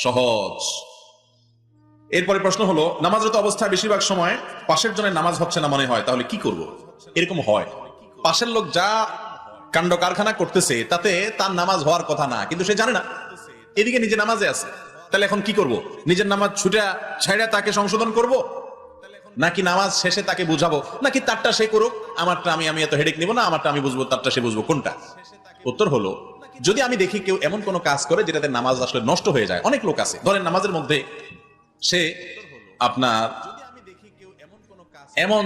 সহজ। এরপরে প্রশ্ন হলো, নামাজরত অবস্থায় বেশিরভাগ সময় পাশের জনের নামাজ হচ্ছে না মনে হয়, তাহলে কি করব? এরকম হয়, পাশের লোক যা কাণ্ড কারখানা করতেছে তাতে তার নামাজ হওয়ার কথা না, কিন্তু সে জানে না, এদিকে নিজে নামাজে আছে। তাহলে এখন কি করব? নিজের নামাজ ছুটে ছাইড়া তাকে সংশোধন করব, নাকি নামাজ শেষে তাকে বুঝাবো, নাকি তারটা সে করুক, আমারটা আমি এত হেডেক নিব না, আমারটা আমি বুঝবো, তারটা সে বুঝবো, কোনটা? উত্তর হলো, যদি আমি দেখি কেউ এমন কোনো কাজ করে যেটাতে নামাজ আসলে নষ্ট হয়ে যায়, অনেক লোক আছে ধরেন নামাজের মধ্যে সে আপনার এমন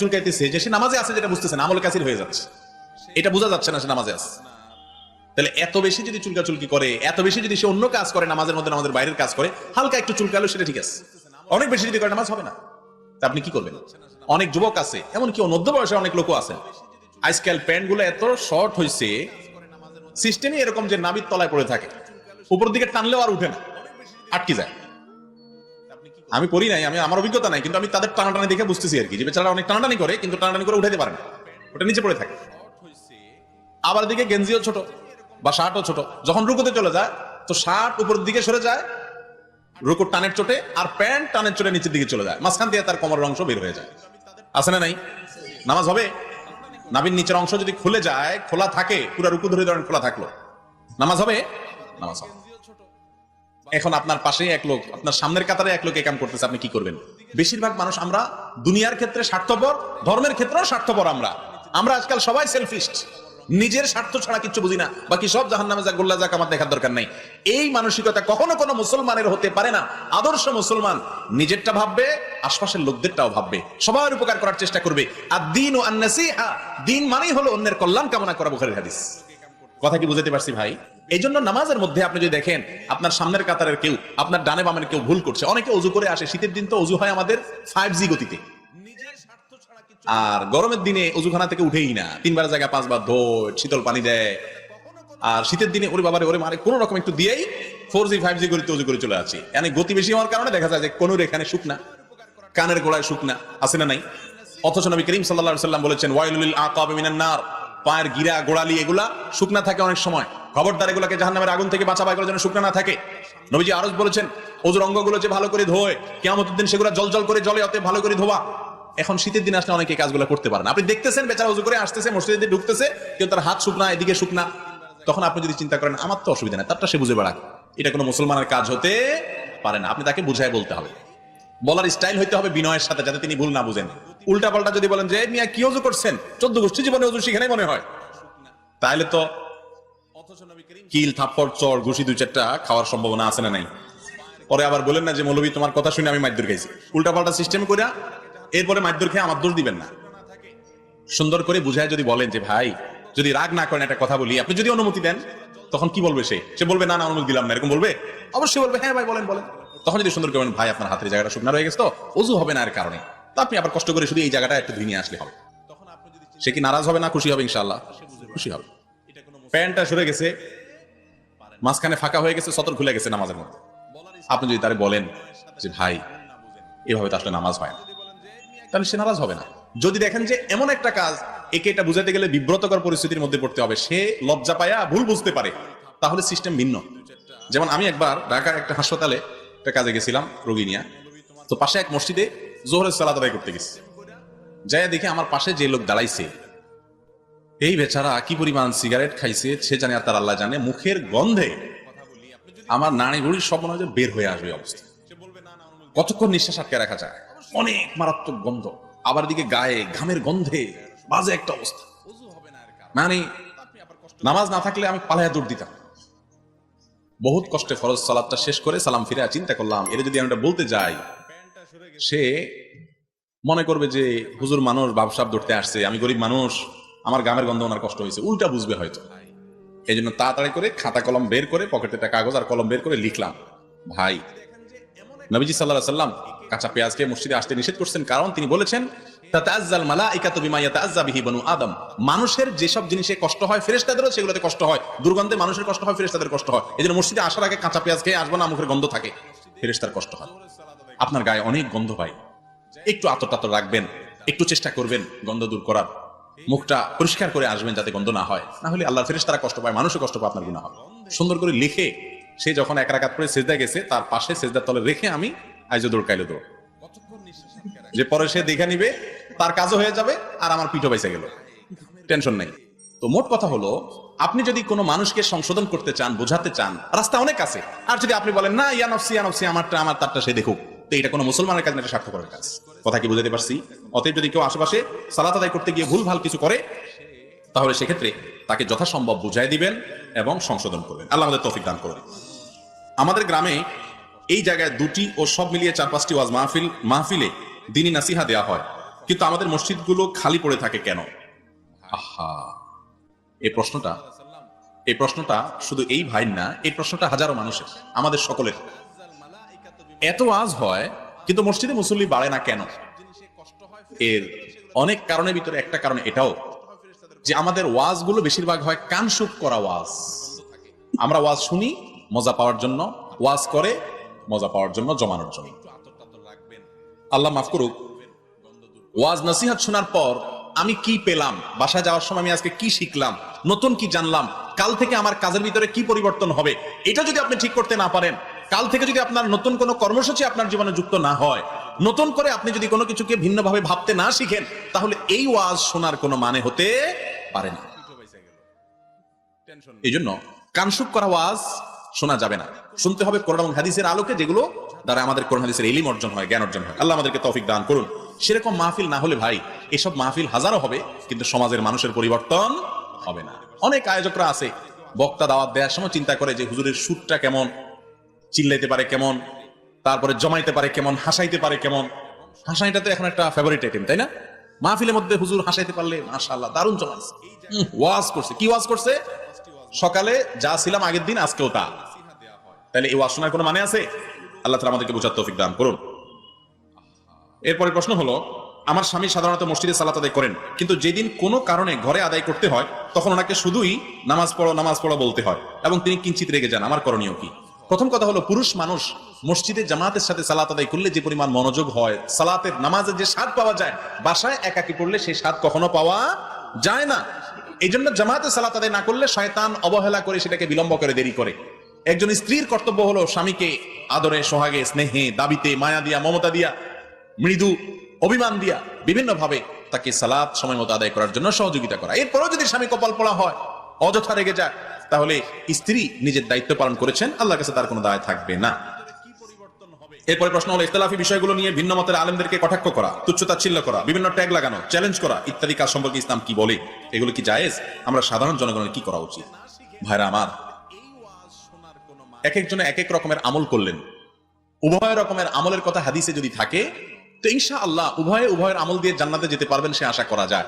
চুলকাইতেছে যে সে নামাজে আছে যেটা বুঝতেছে না, আমল কাসির হয়ে যাচ্ছে, এটা বোঝা যাচ্ছে না সে নামাজে আছে। তাহলে এত বেশি যদি চুলকাচুলকি করে, এত বেশি যদি সে অন্য কাজ করে, নামাজের মধ্যে নামাজের বাইরের কাজ করে, হালকা একটু চুলকালো সেটা ঠিক আছে, অনেক বেশি যদি করে নামাজ হবে না। তা আপনি কি করবেন? অনেক যুবক আছে, এমনকি মধ্য বয়সে অনেক লোক আছে, আজকাল প্যান্ট গুলো এত শর্ট হয়েছে, সিস্টেমই এরকম যে নাবির তলায় পড়ে থাকে, উপর দিকে টানলেও আর উঠে না, আটকে যায়। আমি পড়ি নাই, আমার অভিজ্ঞতা নাই, কিন্তু আমি তাদের টানাটানি দেখে বুঝতেছি আর কি, যে বেচারা অনেক টানাটানি করে, কিন্তু টানাটানি করে উঠাতে পারে না, ওটা নিচে পড়ে থাকে। আবার দিকে গেঞ্জিও ছোট বা শার্টও ছোট, যখন রুকুতে চলে যায় তো শার্ট উপর দিকে সরে যায় রুকুর টানের চোটে, আর প্যান্ট টানের চোটে নিচের দিকে চলে যায়, মাঝখান দিয়ে তার কোমরের অংশ বের হয়ে যায়। আছে না নাই? নামাজ হবে? নাভির নিচের অংশ যদি খুলে যায়, খোলা থাকে, পুরো রুকু ধরে ধরেন খোলা থাকলো, নামাজ হবে? নামাজ হবে। এখন আপনার পাশে এক লোক, আপনার সামনের কাতারে এক লোক এই কাম করতেছে, আপনি কি করবেন? বেশিরভাগ মানুষ আমরা দুনিয়ার ক্ষেত্রে স্বার্থপর, ধর্মের ক্ষেত্রেও স্বার্থপর। আমরা আজকাল সবাই সেলফিশ, নিজের স্বার্থ ছাড়া কিছু বুঝি না, বাকি সব জাহান্নামে যাক, গোল্লা যাক, আমার দেখার দরকার নাই। এই মানসিকতা কখনো কোনো মুসলমানের হতে পারে না। আদর্শ মুসলমান নিজেরটা ভাববে, আশপাশের লোকদেরটাও ভাববে, সবার উপকার করার চেষ্টা করবে। আর দিন ও আন-নাসিহা, দিন মানেই হলো অন্যের কল্যাণ কামনা করা, বুখারীর হাদিস। কথা কি বুঝাতে পারছি ভাই? এই জন্য নামাজের মধ্যে আপনি যদি দেখেন আপনার সামনের কাতারের কেউ, আপনার ডানে বামের কেউ ভুল করছে, অনেকে অজু করে আসে, শীতের দিন তো অজু হয় আমাদের 5G গতিতে, আর গরমের দিনে অজুখানা থেকে উঠেই না, 3বার জায়গা 5বার ধোয়, শীতল পানি দেয়। আর শীতের দিনে ওরে বাবারে ওরে মারে, কোনো রকম একটু দিয়েই 4G 5G গতিতে অজু করে চলে আসি। মানে গতি বেশি হওয়ার কারণে দেখা যায় যে কোনুর এখানে শুকনা, কানের গোড়ায় শুকনা, আছে না নাই? অথচ নবী করিম সাল্লাল্লাহু আলাইহি ওয়াসাল্লাম বলেছেন, ওয়াইলুল আকাবি মিনান নার, পায়ের গিরা গোড়ালি এগুলা শুকনা থাকে অনেক সময়, খবরদার এগুলাকে জাহান্নামের আগুন থেকে বাঁচাবা, এগুলো যেন শুকনা না থাকে। নবীজি আরজ বলেছেন, অজুর অঙ্গগুলো যে ভালো করে ধোয়, কিয়ামতের দিন সেগুলো জল জল করে জ্বলে, অতএব ভালো করে ধোয়া। এখন শীতের দিন আসলে অনেকে কাজগুলো করতে পারে না, আপনি দেখতেছেন বেচারা অজু করে আসতেছে, মসজিদে ঢুকতেছে, কেউ তার হাত শুকনা, এদিকে শুকনা, তখন আপনি যদি চিন্তা করেন আমার তো অসুবিধা নেই, তারটা সে বুঝে বেড়াক, এটা কোনো মুসলমানের কাজ হতে পারে না। আপনি তাকে বুঝায় বলতে হবে, বলার স্টাইল হইতে হবে বিনয়ের সাথে, যাতে তিনি ভুল না বুঝেন। উল্টা পাল্টা যদি বলেন যে মিয়া কি অজু করছেন, 14 গোষ্ঠী জীবনে অজু শিখে নাই মনে হয়, তাহলে তো কিল থাপ্পড় চড় ঘুষি 2-4টা খাওয়ার সম্ভাবনা আছে না নাই? পরে আবার বলেন না যে মৌলবী তোমার কথা শুনে আমি মাইদুর খাইছি, উল্টা পাল্টা সিস্টেম কইরা এরপরে মাইদুর খেয়ে আমার দোষ দিবেন না। সুন্দর করে বুঝায় যদি বলেন যে ভাই যদি রাগ না করেন একটা কথা বলি, আপনি যদি অনুমতি দেন, তখন কি বলবে সে বলবে না না অনুমতি দিলাম না, এরকম বলবে? অবশ্যই বলবে হ্যাঁ ভাই বলেন বলেন। তখন যদি সুন্দর করেন ভাই আপনার হাতের জায়গাটা শুকনা রয়ে গেছে তো ওযু হবে না এর কারণে, তো আপনি আবার কষ্ট করে শুধু এই জায়গাটা একটু ধুয়ে নিয়ে আসলে হবে, সে কি নারাজ হবে না খুশি হবে? ইনশাআল্লাহ খুশি হবে। প্যান্টটা সরে গেছে, মাঝখানে ফাঁকা হয়ে গেছে, সতর খুলে গেছে নামাজের মধ্যে, আপনি যদি তারে বলেন যে ভাই এভাবে তো আসলে নামাজ হয় না, তাহলে সে নারাজ হবে না। যদি দেখেন যে এমন একটা কাজ একে এটা বুঝাতে গেলে বিব্রতকর পরিস্থিতির মধ্যে পড়তে হবে, সে লজ্জা পায়া ভুল বুঝতে পারে, তাহলে সিস্টেম ভিন্ন। যেমন আমি একবার ঢাকার একটা হাসপাতালে একটা কাজে গেছিলাম রোগী নিয়ে, তো পাশে এক মসজিদে জোহরের সালাত আদায় করতে গেছি, যাইয়া দেখে আমার পাশে যে লোক দাঁড়াইছে, এই বেচারা কি পরিমাণ সিগারেট খাইছে সে জানে আর তার আল্লাহ জানে, মুখের গন্ধে আমার নাড়ি ভুড়ির সব মনে হয় বের হয়ে আসবে অবস্থা। কতক্ষণ নিঃশ্বাস আটকে রাখা যায়, অনেক মারাত্মক গন্ধ, আবার দিকে গায়ে ঘামের গন্ধে বাজে একটা অবস্থা। মানে নামাজ না থাকলে আমি পালায়া দৌড় দিতাম। বহুত কষ্টে ফরজ সালাতটা শেষ করে সালাম ফিরে চিন্তা করলাম, এর যদি আমি বলতে যাই, সে মনে করবে যে হুজুর মানুষ ভাবসাব ধরতে আসছে, আমি গরিব মানুষ, আমার গামের গন্ধ ওনার কষ্ট হয়েছে, উল্টা বুঝবে হয়তো। এই জন্য তাড়াতাড়ি করে খাতা কলম বের করে, পকেটে একটা কাগজ আর কলম বের করে লিখলাম, ভাই নবীজি সাল্লাল্লাহু আলাইহি ওয়াসাল্লাম কাঁচা পেঁয়াজকে মসজিদে আসতে নিষেধ করছেন, কারণ তিনি বলেছেন তাতাআজ্জাল মালাইকাতু বিমা ইয়াতাআজ্জা বিহি বনু আদম, মানুষের যেসব জিনিসে কষ্ট হয় ফেরেশতাদেরও সেগুলোতে কষ্ট হয়, দুর্গন্ধে মানুষের কষ্ট হয় ফেরেশতাদের কষ্ট হয়, এজন্য মসজিদে আসার আগে কাঁচা পেঁয়াজ খেয়ে আসবো না, মুখের গন্ধ থাকে, ফেরেশতার কষ্ট হয়। আপনার গায়ে অনেক গন্ধ পাই, একটু আতর টাতর রাখবেন, একটু চেষ্টা করবেন গন্ধ দূর করার, মুখটা পরিষ্কার করে আসবেন যাতে গন্ধ না হয়, না হলে আল্লাহর ফেরেশতারা কষ্ট পায়, মানুষও কষ্ট পায়, আপনার গুনাহ হবে। সুন্দর করে লিখে সে যখন এক রাকাত পরে সেজদা গেছে, তার পাশে সেজদার তলে রেখে আমি আইজো দৌড় কাইলো দৌড়, যে পরে সে দেখে নিবে, তার কাজও হয়ে যাবে আর আমার পিঠও বাইসে গেল, টেনশন নাই। তো মোট কথা হলো, আপনি যদি কোনো মানুষকে সংশোধন করতে চান, বোঝাতে চান, রাস্তা অনেক আছে। আর যদি আপনি বলেন না ইয়ানফসি আমারটা আমার তারটা সে দেখুক, তো এটা কোনো মুসলমানের কাজ না, এটা স্বার্থপরের কাজ। কথা কি বুঝাতে পারছি? অতএব যদি কেউ আশেপাশে সালাত আদায় করতে গিয়ে ভুল ভাল কিছু করে, তাহলে সেক্ষেত্রে তাকে যথাসম্ভব বুঝাই দিবেন এবং সংশোধন করবেন। আল্লাহ আমাদের তৌফিক দান করবেন। আমাদের গ্রামে এই জায়গায় 2টি ও সব মিলিয়ে 4-5টি ওয়াজ মাহফিলে দ্বীনি নাসিহা দেওয়া হয়, কিন্তু আমাদের মসজিদগুলো খালি পড়ে থাকে কেন? আহা, এই প্রশ্নটা শুধু এই ভাই না, এই প্রশ্নটা হাজারো মানুষের, আমাদের সকলের। এত ওয়াজ হয় কিন্তু মসজিদে মুসল্লি বাড়ে না কেন? এর অনেক কারণের ভিতরে একটা কারণ এটাও যে আমাদের ওয়াজগুলো বেশিরভাগ হয় কানসুক করা ওয়াজ। আমরা ওয়াজ শুনি মজা পাওয়ার জন্য, ওয়াজ করে মজা পাওয়ার জন্য, জমানোর জন্য। আল্লাহ মাফ করুক, ওয়াজ নসিহত শোনার পর আমি কি পেলাম, বাসায় যাওয়ার সময় আমি আজকে কি শিখলাম, নতুন কি জানলাম, কাল থেকে আমার কাজের ভিতরে কি পরিবর্তন হবে, এটা যদি আপনি ঠিক করতে না পারেন, কাল থেকে যদি আপনার নতুন কোনো কর্মসূচি আপনার জীবনে যুক্ত না হয়, নতুন করে আপনি যদি কোনো কিছুকে ভিন্নভাবে ভাবতে না শিখেন, তাহলে এই ওয়াজ শোনার কোনো মানে হতে পারে না। এই জন্য কানসুক করা ওয়াজ শোনা যাবে না, শুনতে হবে কোরআন এবং হাদিসের আলোকে, যেগুলো দ্বারা আমাদের কোরআন হাদিসের ইলম অর্জন হয়, জ্ঞান অর্জন হয়। আল্লাহ আমাদেরকে তৌফিক দান করুন। সেরকম মাহফিল না হলে ভাই, এসব মাহফিল হাজারো হবে কিন্তু সমাজের মানুষের পরিবর্তন হবে না। অনেক আয়োজকরা আছে, বক্তা দাওয়াত দেওয়ার সময় চিন্তা করে যে হুজুরের সুরটা কেমন, চিল্লাইতে পারে কেমন, তারপরে জমাইতে পারে কেমন, হাসাইতে পারে কেমন। হাসাইটা তো এখন একটা ফেভারিট আইটেম, তাই না? মাহফিলের মধ্যে হুজুর হাসাইতে পারলে মাশাআল্লাহ দারুণ জমাইছে, ওয়াজ করছে। কি ওয়াজ করছে? সকালে যা ছিলাম আগের দিন আজকেও তা। তাহলে এই ওয়াজ শোনার কোনো মানে আছে? আল্লাহ তাআলা আমাদেরকে বোঝার তৌফিক দান করুন। এরপরে প্রশ্ন হলো, আমার স্বামী সাধারণত মসজিদে সালাত আদায় করেন, কিন্তু যেদিন কোনো কারণে ঘরে আদায় করতে হয় তখন ওনাকে শুধুই নামাজ পড়ো বলতে হয় এবং তিনি কিঞ্চিত রেগে যান। আমার করণীয় কি? প্রথম কথা হলো, পুরুষ মানুষ মসজিদে জামাতের সাথে সালাত আদায় করলে যে পরিমাণ মনোযোগ হয়, সালাতের নামাজের যে স্বাদ পাওয়া যায়, বাসায় একাকী পড়লে সেই স্বাদ কখনো পাওয়া যায় না। এই জন্য জামাতে সালাত আদায় না করলে শয়তান অবহেলা করে সেটাকে বিলম্ব করে, দেরি করে। একজন স্ত্রীর কর্তব্য হলো স্বামীকে আদরে, সোহাগে, স্নেহে, দাবিতে, মায়া দিয়া, মমতা দিয়া, মৃদু অভিমান দিয়া বিভিন্ন ভাবে তাকে সালাত সময় মতো আদায় করার জন্য সহযোগিতা করা। এরপরও যদি স্বামী কপাল পোড়া হয়, অযথা রেগে যায়, তাহলে স্ত্রী নিজের দায়িত্ব পালন করেছেন, আল্লাহর কাছে তার কোনো দায় থাকবে না। এরপরে প্রশ্ন হলো, ইখতিলাফি বিষয়গুলো নিয়ে ভিন্ন মতের আলেমদেরকে কটাক্ষ করা, তুচ্ছতাচ্ছিল্য করা, বিভিন্ন ট্যাগ লাগানো, চ্যালেঞ্জ করা ইত্যাদি কাজ সম্পর্কে ইসলাম কি বলে? এগুলো কি জায়েজ? আমরা সাধারণ জনগণের কি করা উচিত? ভাইরা আমার, এক একজনে এক এক রকমের আমল করলেন। উভয় রকমের আমলের কথা হাদিসে যদি থাকে, তো ইনশাআল্লাহ উভয়ের আমল দিয়ে জান্নাতে যেতে পারবেন, সে আশা করা যায়।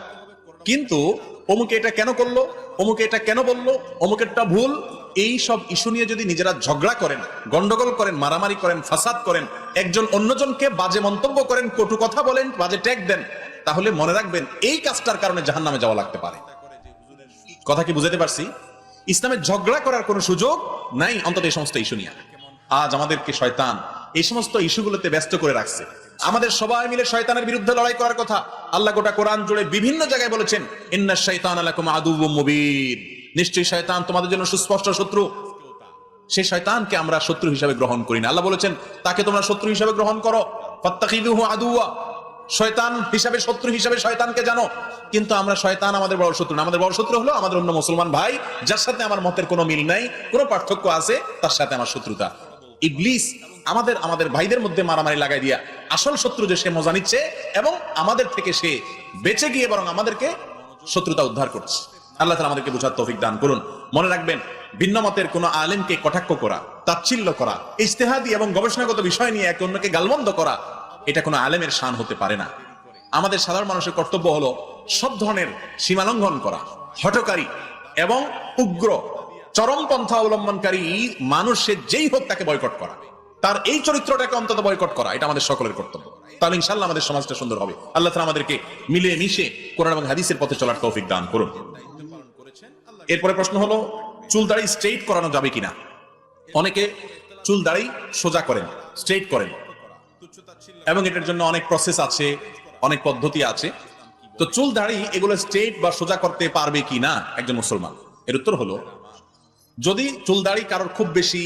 কিন্তু অমুকে এটা কেন করলো, অমুকে এটা কেন বললো, অমুকেরটা ভুল, এই সব ইস্যু নিয়ে যদি নিজেরা ঝগড়া করেন, গন্ডগোল করেন, মারামারি করেন, ফাসাদ করেন, একজন অন্যজনকে বাজে মন্তব্য করেন, কটু কথা বলেন, বাজে ট্যাগ দেন, তাহলে মনে রাখবেন এই কাজটার কারণে জাহান্নামে যাওয়া লাগতে পারে। কথা কি বুঝাতে পারছি? ইসলামে ঝগড়া করার কোনো সুযোগ নাই, অন্তত এই সমস্ত ইস্যু নিয়ে। আজ আমাদেরকে শয়তান এই সমস্ত ইস্যুগুলোতে ব্যস্ত করে রাখছে। আমাদের সবাই মিলে শয়তানের বিরুদ্ধে লড়াই করার কথা। আল্লাহ গোটা কোরআন জুড়ে বিভিন্ন জায়গায় বলেছেন, ইন্নাশ শাইতানা লাকুম আদুউম মুবিন, নিশ্চয়ই শয়তান তোমাদের জন্য সুস্পষ্ট শত্রু। সেই শয়তানকে আমরা শত্রু হিসেবে গ্রহণ করি না। আল্লাহ বলেছেন, তাকে তোমরা শত্রু হিসেবে গ্রহণ করো, ফাত্তাখিযুহু আদুওয়া, শয়তান হিসাবে, শত্রু হিসাবে শয়তানকে জানো। কিন্তু আমরা শয়তান আমাদের বড় শত্রু না, আমাদের বড় শত্রু হলো আমাদের অন্য মুসলমান ভাই, যার সাথে আমার মতের কোনো মিল নাই, কোনো পার্থক্য আছে, তার সাথে আমার শত্রুতা। ইবলিস আমাদের ভাইদের মধ্যে মারামারি লাগাই দিয়া আসল শত্রু যে সে মজা নিচ্ছে এবং আমাদের থেকে সে বেঁচে গিয়ে বরং আমাদেরকে শত্রুতা উদ্ধার করছে। আল্লাহ তাআলা আমাদেরকে বুঝার তৌফিক দান করুন। মনে রাখবেন, ভিন্ন মতের কোনো আলেমকে কটাক্ষ করা, তাচ্ছিল্য করা, ইজতিহাদি এবং গবেষণাগত বিষয় নিয়ে একে অন্যকে গালমন্দ করা, এটা কোনো আলেমের শান হতে পারে না। আমাদের সাধারণ মানুষের কর্তব্য হলো সব ধরনের সীমালঙ্ঘন করা, হঠকারী এবং উগ্র চরমপন্থা অবলম্বনকারী মানুষের যেই হোক তাকে বয়কট করা, তার এই চরিত্রটাকে অন্তত বয়কট করা, এটা আমাদের সকলের কর্তব্য। তাহলে ইনশাআল্লাহ আমাদের সমাজটা সুন্দর হবে। আল্লাহ তাআলা আমাদেরকে মিলে মিশে কোরআন এবং হাদিসের পথে চলার তৌফিক দান করুন। এরপরে প্রশ্ন হলো, চুল দাড়ি স্ট্রেইট করানো যাবে কিনা? অনেকে চুল দাড়ি সোজা করেন, স্ট্রেইট করেন, এবং এটার জন্য অনেক প্রসেস আছে, অনেক পদ্ধতি আছে। তো চুল দাড়ি এগুলো স্ট্রেইট বা সোজা করতে পারবে কিনা একজন মুসলমান? এর উত্তর হলো, যদি চুল দাড়ি কারোর খুব বেশি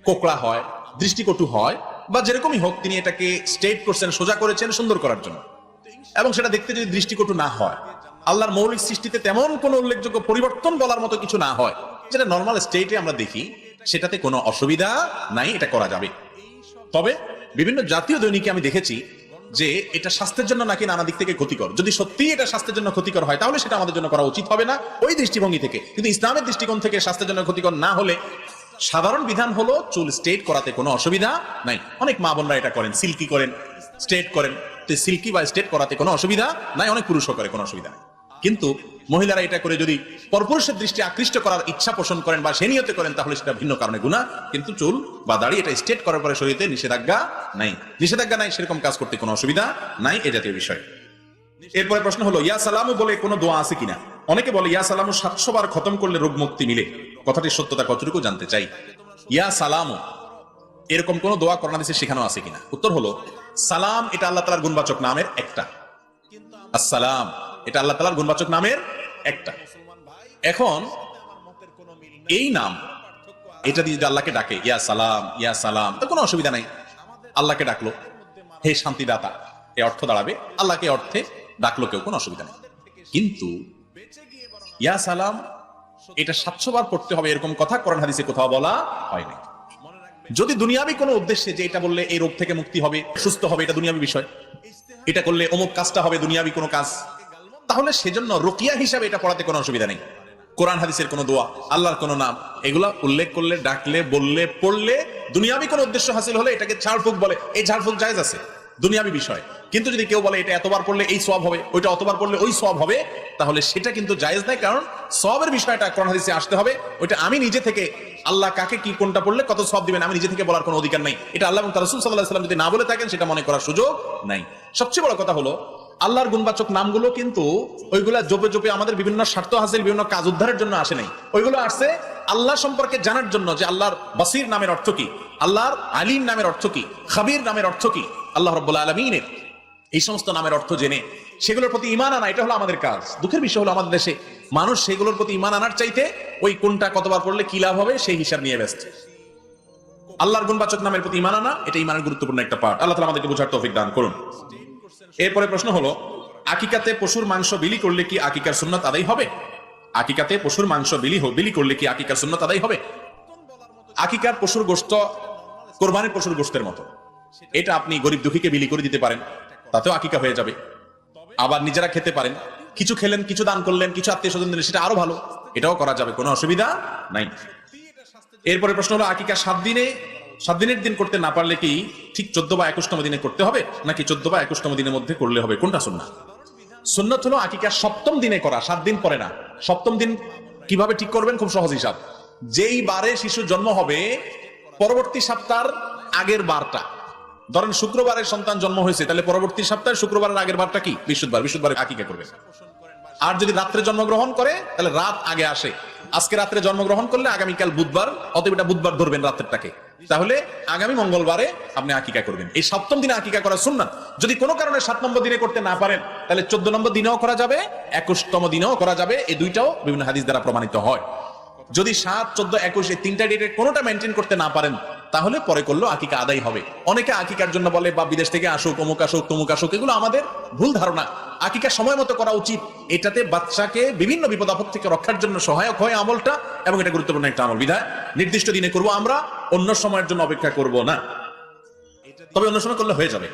কোকড়া হয়, দৃষ্টিকটু হয়, বা যেরকমই হোক তিনি এটাকে স্ট্রেট করছেন, সোজা করেছেন সুন্দর করার জন্য। এবং সেটা দেখতে যদি দৃষ্টিকটু না হয়, আল্লাহর মৌলিক সৃষ্টিতে তেমন কোনো উল্লেখযোগ্য পরিবর্তন বলার মতো কিছু না হয়, যেটা নর্মাল স্টেটে আমরা দেখি, সেটাতে কোনো অসুবিধা নাই, এটা করা যাবে। তবে বিভিন্ন জাতীয় দৈনিকে আমি দেখেছি যে এটা স্বাস্থ্যের জন্য নাকি নানা দিক থেকে ক্ষতিকর। যদি সত্যি এটা স্বাস্থ্যের জন্য ক্ষতিকর হয় তাহলে সেটা আমাদের জন্য করা উচিত হবে না ওই দৃষ্টিভঙ্গি থেকে। কিন্তু ইসলামের দৃষ্টিকোণ থেকে স্বাস্থ্যের জন্য ক্ষতিকর না হলে সাধারণ বিধান হলো চুল স্ট্রেট করাতে কোনো অসুবিধা নাই। অনেক মা বোনরা এটা করেন, সিল্কি করেন, স্ট্রেট করেন, তো সিল্কি বা স্ট্রেট করাতে কোনো অসুবিধা নাই, অনেক পুরুষও করে, কোনো অসুবিধা নাই। কিন্তু মহিলারা এটা করে যদি পরপুরুষের দৃষ্টি আকৃষ্ট করার ইচ্ছা পোষণ করেন বা সে নিয়তে করেন তাহলে সেটা ভিন্ন কারণে গুনাহ। কিন্তু চুল বা দাড়ি এটা স্ট্রেট করার পরে শরীরে নিষেধাজ্ঞা নাই, নিষেধাজ্ঞা নাই, সেরকম কাজ করতে কোনো অসুবিধা নাই, এ জাতীয় বিষয়। এরপরে প্রশ্ন হলো ইয়া সালামু বলে কোনো দোয়া আছে কিনা। অনেকে বলে ইয়া সালামু 700 বার খতম করলে রোগ মুক্তি মিলে, কথাটির সত্যতা কতটুকু জানতে চাই। ইয়া সালামু এরকম কোন দোয়া কোরআন হাদিসে শেখানো আছে কিনা। উত্তর হলো সালাম এটা আল্লাহ তাআলার গুণবাচক নামের একটা, আসসালাম এটা আল্লাহ তাআলার গুণবাচক নামের একটা। এখন এই নাম এটা দিয়ে যদি আল্লাহকে ডাকে ইয়া সালাম ইয়া সালাম, তো কোনো অসুবিধা নাই। আল্লাহকে ডাকলো হে শান্তিদাতা, এ অর্থ দাঁড়াবে, আল্লাহকে অর্থে ডাকলো কেউ, কোনো অসুবিধা নেই। কিন্তু ইয়া সালাম এটা 700 বার পড়তে হবে এরকম কথা কোরআন হাদিসে কোথাও বলা হয়নি। যদি দুনিয়াবি কোনো উদ্দেশ্যে যে এটা বললে এই রোগ থেকে মুক্তি হবে, সুস্থ হবে, এটা দুনিয়াবি বিষয়, এটা করলে অমুক কাজটা হবে, দুনিয়াবি কোনো কাজ, তাহলে সেজন্য রুকিয়া হিসাবে এটা পড়াতে কোনো অসুবিধা নেই। কোরআন হাদিসের কোনো দোয়া, আল্লাহর কোনো নাম, এগুলা উল্লেখ করলে, ডাকলে, বললে, পড়লে দুনিয়াবি কোনো উদ্দেশ্য হাসিল হলে এটাকে ঝাড়ফুঁক বলে। এই ঝাড়ফুঁক জায়েজ আছে, দুনিয়াবি বিষয়। কিন্তু যদি কেউ বলে এটা এতবার পড়লে এই সওয়াব হবে, ওইটা অতবার পড়লে ওই সওয়াব হবে, তাহলে সেটা কিন্তু জায়েজ নাই। কারণ সওয়াবের বিষয়টা কোরআন হাদিসে আসতে হবে। ওইটা আমি নিজে থেকে আল্লাহ কাকে কি কোনটা পড়লে কত সওয়াব দিবেন আমি নিজে থেকে বলার কোনো অধিকার নাই। এটা আল্লাহ এবং তার রাসূল সাল্লাল্লাহু আলাইহি ওয়াসাল্লাম যদি না বলে থাকেন সেটা মনে করার সুযোগ নাই। সবচেয়ে বড় কথা হলো আল্লাহর গুণবাচক নামগুলো কিন্তু ওইগুলা জপে জপে আমাদের বিভিন্ন স্বার্থ হাসিল, বিভিন্ন কাজ উদ্ধারের জন্য আসে নাই। ওইগুলো আসছে আল্লাহ সম্পর্কে জানার জন্য, যে আল্লাহর বাসির নামের অর্থ কি, আল্লাহর আলিম নামের অর্থ কি, খাবির নামের অর্থ কি, আল্লাহ রাব্বুল আলামিনের এই সমস্ত নামের অর্থ জেনে সেগুলোর প্রতি ঈমান আনা, এটা হলো আমাদের কাজ। দুঃখের বিষয় হলো আমাদের দেশে মানুষ সেগুলোর প্রতি ঈমান আনার চাইতে ওই কোনটা কতবার পড়লে কি লাভ হবে সেই হিসাব নিয়ে ব্যস্ত। আল্লাহর গুণবাচক নামের প্রতি ঈমান আনা এটা ঈমানের গুরুত্বপূর্ণ একটা পার্ট। আল্লাহ তাআলা আমাদেরকে বোঝার তৌফিক দান করুন। এরপরে প্রশ্ন হলো আকিকাতে পশুর মাংস বিলি করলে কি আকিকার সুন্নাত আদায় হবে। আকিকাতে পশুর মাংস বিলি করলে কি আকিকার সুন্নাত আদায় হবে। আকিকার পশুর গোশত কোরবানির পশুর গোশতের মতো, এটা আপনি গরিব দুঃখীকে বিলি করে দিতে পারেন, তাতেও আকিকা হয়ে যাবে। আবার নিজেরা খেতে পারেন, কিছু খেলেন, কিছু দান করলেন, কিছু আত্মীয় স্বজন দিলেন, সেটা আরো ভালো, এটাও করা যাবে, কোনো অসুবিধা নাই। এরপরে প্রশ্ন হলো আকিকা 7 দিনের দিন করতে না পারলে কি ঠিক 14 বা 21তম দিনে করতে হবে, নাকি 14 বা 21তম দিনের মধ্যে করলে হবে, কোনটা সুন্নাহ? সুন্নাত হলো আকিকা 7ম দিনে করা, 7 দিন পরে না। 7ম দিন কিভাবে ঠিক করবেন? খুব সহজ হিসাব। যেই বারে শিশু জন্ম হবে পরবর্তী সপ্তাহের আগের বারটা, ধরেন শুক্রবারের সন্তান জন্ম হয়েছে, তাহলে পরবর্তী সপ্তাহে শুক্রবারের আগের বারটা কি? বৃহস্পতিবার, বৃহস্পতিবারে আকিকা করবে। আর যদি রাত্রে জন্মগ্রহণ করে তাহলে রাত আগে আসে, আজকে রাত্রে জন্মগ্রহণ করলে আগামীকাল বুধবার, অতএব এটা বুধবার ধরবেন রাত্রেরটাকে, তাহলে আগামী মঙ্গলবারে আপনি আকিকা করবেন। এই 7ম দিনে আকিকা করা সুন্নাত। যদি কোনো কারণে 7 নম্বর দিনে করতে না পারেন তাহলে 14 নম্বর দিনেও করা যাবে, 21তম দিনেও করা যাবে। এই দুইটাও বিভিন্ন হাদিস দ্বারা প্রমাণিত হয়। যদি 7, 14, 21 এই 3টা ডেটে কোনোটা মেনটেন করতে না পারেন তাহলে পরে করলেও আকিকা আদায় হবে। অনেকে আকিকার জন্য বলে বা বিদেশ থেকে আসুক, অমুক আসুক, তমুক আসুক, এগুলো আমাদের ভুল ধারণা। আকিকা সময় মতো করা উচিত, এটাতে বাচ্চাকে বিভিন্ন বিপদ আপদ থেকে রক্ষার জন্য সহায়ক হয় আমলটা, এবং এটা গুরুত্বপূর্ণ একটা আমল। বিধায় নির্দিষ্ট দিনে করব আমরা, অন্য সময়ের জন্য অপেক্ষা করব না। তবে অন্য সময় করলে হয়ে যাবে,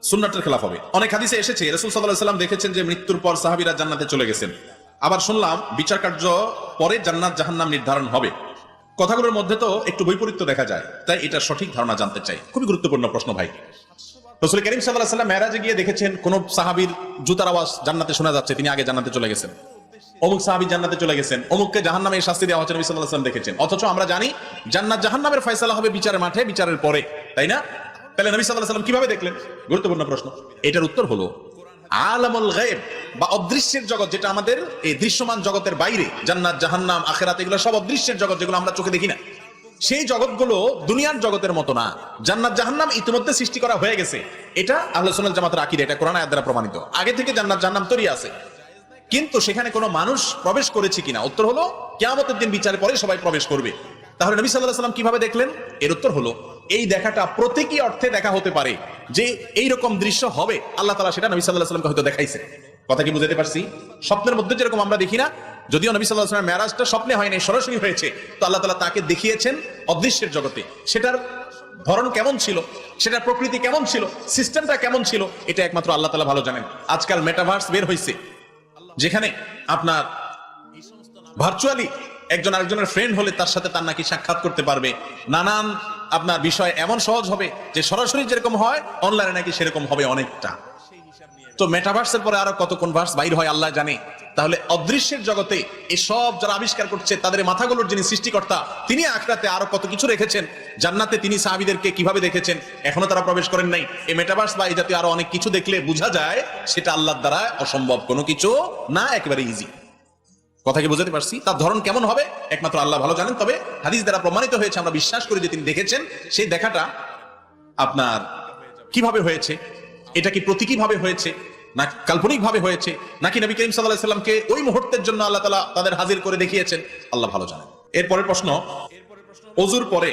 সুন্নাতের খেলাফ হবে। অনেক হাদিসে এসেছে রাসূল সাল্লাল্লাহু আলাইহি ওয়াসাল্লাম দেখেছেন যে মৃত্যুর পর সাহাবীরা জান্নাতে চলে গেছেন। আবার শুনলাম বিচার কার্য পরে জান্নাত জাহান্নাম নির্ধারণ হবে। কথাগুলোর মধ্যে তো একটু বৈপরীত্য দেখা যায়, তাই এটা সঠিক ধারণা জানতে চাই। খুবই গুরুত্বপূর্ণ প্রশ্ন ভাই। রাসূল কারীম সাল্লাল্লাহু আলাইহি ওয়াসাল্লাম মেরাজে গিয়ে দেখেছেন কোন সাহাবীর জুতার আওয়াজ জান্নাতে শোনা যাচ্ছে, তিনি আগে জান্নাতে চলে গেছেন। অমুক সাহাবী জান্নাতে চলে গেছেন, অমুককে জাহান্নামে শাস্তি দেওয়া হচ্ছে, নবী সাল্লাল্লাহু আলাইহি ওয়াসাল্লাম দেখেছেন। অথচ আমরা জানি জান্নাত জাহান্নামের ফয়সালা হবে বিচারের মাঠে, বিচারের পরে, তাই না? তাহলে নবী সাল্লাল্লাহু আলাইহি ওয়াসাল্লাম কিভাবে দেখলেন? গুরুত্বপূর্ণ প্রশ্ন। এটার উত্তর হলো আলামুল গায়ব বা অদৃশ্যের জগৎ, যেটা আমাদের এই দৃশ্যমান জগতের বাইরে, জান্নাত জাহান্নাম আখিরাত, এগুলো সব অদৃশ্যের জগৎ, যেগুলো আমরা চোখে দেখি না। সেই জগৎগুলো দুনিয়ার জগতের মতো না। জান্নাত জাহান্নাম ইতিমধ্যে সৃষ্টি করা হয়ে গেছে, এটা আহলে সুন্নাত জামাতের আকীদা, এটা কোরআন আয়াত দ্বারা প্রমাণিত। আগে থেকে জান্নাত জাহান্নাম তৈরি আছে, কিন্তু সেখানে কোনো মানুষ প্রবেশ করেছে কিনা? উত্তর হলো কিয়ামতের দিন বিচারের পরে সবাই প্রবেশ করবে। তাহলে নবী সাল্লাল্লাহু আলাইহি ওয়াসাল্লাম কিভাবে দেখলেন? এর উত্তর হলো, এই দেখাটা প্রতীকী অর্থে দেখা হতে পারে যে এইরকম দৃশ্য হবে, আল্লাহ তাআলা সেটা নবী সাল্লাল্লাহু আলাইহি ওয়াসাল্লামকে হয়তো দেখাইছে। কথা কি বুঝাতে পারছি? স্বপ্নের মধ্যে যেরকম আমরা দেখি না, যদিও নবী সাল্লাল্লাহু আলাইহি ওয়াসাল্লাম মেরাজটা স্বপ্নে হয়নি, সরাসরি হয়েছে, তো আল্লাহ তাআলা তাকে দেখিয়েছেন অদৃশ্যের জগতে। সেটার ধরন কেমন ছিল, সেটার প্রকৃতি কেমন ছিল, সিস্টেমটা কেমন ছিল, এটা একমাত্র আল্লাহ তাআলা ভালো জানেন। আজকাল মেটাভার্স বের হয়েছে, যেখানে আপনার ভার্চুয়ালি একজন আরেকজনের ফ্রেন্ড হলে তার সাথে তার নাকি সাক্ষাৎ করতে পারবে, নানান আপনার বিষয় এমন সহজ হবে যে সরাসরি যেরকম হয় অনলাইনে নাকি সেরকম হবে অনেকটা। তো মেটাভার্সের পরে আরো কত কোন ভার্স বাইর হয় আল্লাহ জানে। তাহলে অদৃশ্যের জগতে এসব যারা আবিষ্কার করছে তাদের মাথাগুলোর যিনি সৃষ্টিকর্তা, তিনি আখিরাতে আরো কত কিছু রেখেছেন। জান্নাতে তিনি সাহাবীদেরকে কিভাবে দেখেছেন, এখনো তারা প্রবেশ করেন নাই। এই মেটাভার্স বা এই জাতীয় আরো অনেক কিছু দেখলে বোঝা যায় সেটা আল্লাহর দ্বারা অসম্ভব কোনো কিছু না, একেবারে ইজি। কথা কি বুঝাতে পারছি? তার ধরন কেমন হবে একমাত্র আল্লাহ ভালো জানেন। তবে হাদিস দ্বারা প্রমাণিত হয়েছে, আমরা বিশ্বাস করি যে তিনি দেখেছেন। সেই দেখাটা আপনার কিভাবে হয়েছে, এটা কি প্রতীকী ভাবে হয়েছে না কাল্পনিক ভাবে হয়েছে, নাকি নবী করিম সাল্লাল্লাহু আলাইহি সাল্লামকে ওই মুহূর্তের জন্য আল্লাহ তাআলা তাদের হাজির করে দেখিয়েছেন, আল্লাহ ভালো জানেন। এরপরের প্রশ্ন, ওযুর পরে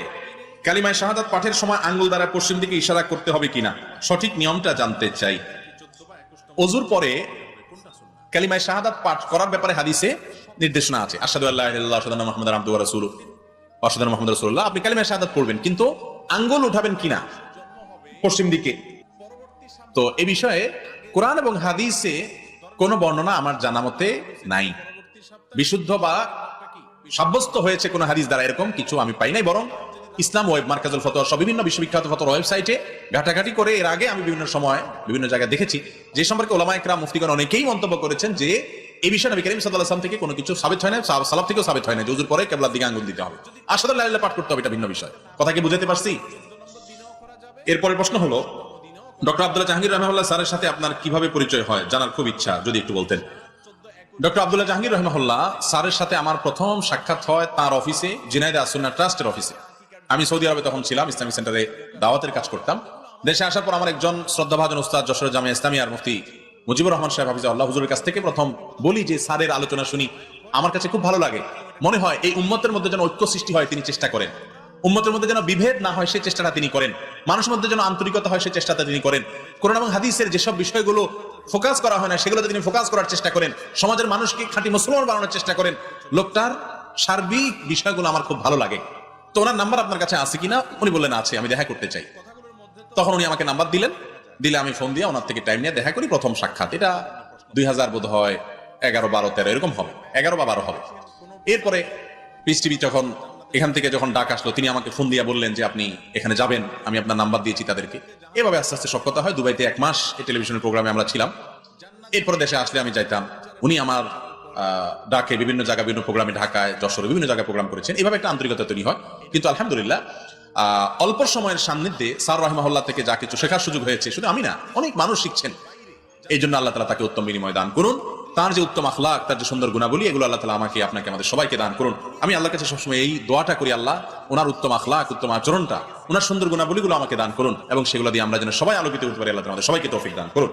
কালিমায়ে শাহাদাত পাঠের সময় আঙ্গুল দ্বারা পশ্চিম দিকে ইশারা করতে হবে কিনা, সঠিক নিয়মটা জানতে চাই। ওযুর পরে কালিমায়ে শাহাদাত পাঠ করার ব্যাপারে হাদিসে নির্দেশনা আছে, আশহাদু আল্লা ইলাহা ইল্লাল্লাহ ওয়া আশহাদু আন্না মুহাম্মাদান আবদুহু ওয়া রাসূলুহু ওয়া আশহাদু আন্না মুহাম্মাদার রাসূলুল্লাহ। আপনি কালিমায়ে শাহাদাত পড়বেন, কিন্তু আঙ্গুল উঠাবেন কিনা পশ্চিম দিকে, তো এই বিষয়ে কোরআন এবং হাদিসে কোনো বর্ণনা আমার জানা মতে নাই। বিশুদ্ধ বা সাব্যস্ত হয়েছে কোন হাদিস দ্বারা এরকম কিছু আমি পাই নাই। বরং ইসলাম ওয়েব, মার্কাজুল ফতোয়া সব বিভিন্ন বিশ্ববিখ্যাত ফতোয়ার ওয়েবসাইটে ঘাটাঘাটি করে এর আগে আমি বিভিন্ন সময় বিভিন্ন জায়গায় দেখেছি, যে সম্পর্কে ওলামায়ে কেরাম মুফতিগণ অনেকেই মন্তব্য করেছেন যে এই বিষয়ে নবী করিম সাল্লাল্লাহু আলাইহি ওয়াসাল্লাম থেকে কোনো কিছু সাবিত হয় না, সালাফ থেকেও সাবিত হয় না যে ওযুর পরে কিবলার দিকে আঙ্গুল দিতে হবে, আশহাদু আল্লা ইলাহা ইল্লাল্লাহ পাঠ করতে হবে, এটা ভিন্ন বিষয়। কথা কি বুঝাতে পারছি? এরপরের প্রশ্ন হলো, ডক্টর আব্দুল্লাহ জাহাঙ্গীর রাহিমাহুল্লাহ স্যারের সাথে আপনার কিভাবে পরিচয় হয়, জানার খুব ইচ্ছা, যদি একটু বলতেন। ডক্টর আব্দুল্লাহ জাহাঙ্গীর রাহিমাহুল্লাহ স্যারের সাথে আমার প্রথম সাক্ষাৎ হয় তার অফিসে, জিনাইদে আসুন্নাহ ট্রাস্টের অফিসে। আমি সৌদি আরবে তখন ছিলাম, ইসলামিক সেন্টারে দাওয়াতের কাজ করতাম। দেশে আসার পর আমার একজন শ্রদ্ধাভাজন উস্তাদ, যশোর জামিয়া ইসলামিয়ার মুফতি মুজিবুর রহমান সাহেব হাফিজাহুল্লাহ হুজুরের কাছ থেকে প্রথম বলি যে স্যারের আলোচনা শুনি, আমার কাছে খুব ভালো লাগে। মনে হয় এই উম্মতের মধ্যে যেন ঐক্য সৃষ্টি হয় তিনি চেষ্টা করেন, উম্মতের মধ্যে যেন বিভেদ না হয় সেই চেষ্টাটা তিনি করেন, মানুষের মধ্যে যেন আন্তরিকতা হয় সেই চেষ্টাটা তিনি করেন। কোরআন এবং হাদিসের যেসব বিষয়গুলো ফোকাস করা হয় না সেগুলোতে তিনি ফোকাস করার চেষ্টা করেন, সমাজের মানুষকে খাঁটি মুসলমান বানানোর চেষ্টা করেন। লোকটার সার্বিক বিষয়গুলো আমার খুব ভালো লাগে। তো ওনার নাম্বার আপনার কাছে আছে কিনা? উনি বললেন আছে, আমি দেখা করতে চাই। তখন উনি আমাকে নাম্বার দিলেন, দিলে আমি ফোন দিয়ে ওনার থেকে টাইম নিয়ে দেখা করি। প্রথম সাক্ষাৎ এটা 2000 বোধ হয় 11, 12, 13 এরকম হবে, 11 বা 12 হবে। এরপরে পিস টিভি যখন এখান থেকে যখন ডাক আসলো, তিনি আমাকে ফোন দিয়ে বললেন যে আপনি এখানে যাবেন, আমি আপনার নাম্বার দিয়েছি তাদেরকে। এভাবে আস্তে আস্তে সব কথা হয়। দুবাইতে 1 মাস এই টেলিভিশনের প্রোগ্রামে আমরা ছিলাম। এরপরে দেশে আসলে আমি যাইতাম, উনি আমার ডাকে বিভিন্ন জায়গায় বিভিন্ন প্রোগ্রামে, ঢাকায়, যশোরে বিভিন্ন জায়গায় প্রোগ্রাম করেছেন। এভাবে একটা আন্তরিকতা তৈরি হয়। কিন্তু আলহামদুলিল্লাহ অল্প সময়ের সান্নিধ্যে স্যার রাহিমাহুল্লাহ থেকে যা কিছু শেখার সুযোগ হয়েছে, শুধু আমি না, অনেক মানুষ শিখছেন। এই জন্য আল্লাহ তাআলা তাকে উত্তম বিনিময় দান করুন। তার যে উত্তম আখলাক, তার যে সুন্দর গুণাবলী, এগুলো আল্লাহ তাআলা আমাকে, আপনাকে, আমাদের সবাইকে দান করুন। আমি আল্লাহর কাছে সবসময় এই দোয়াটা করি, আল্লাহ ওনার উত্তম আখলাক, উত্তম আচরণটা, ওনার সুন্দর গুণাবলীগুলো আমাকে দান করুন, এবং সেগুলো দিয়ে আমরা যেন সবাই আলোকিত হতে পারি। আল্লাহ তাআলা আমাদের সবাইকে তৌফিক দান করুন।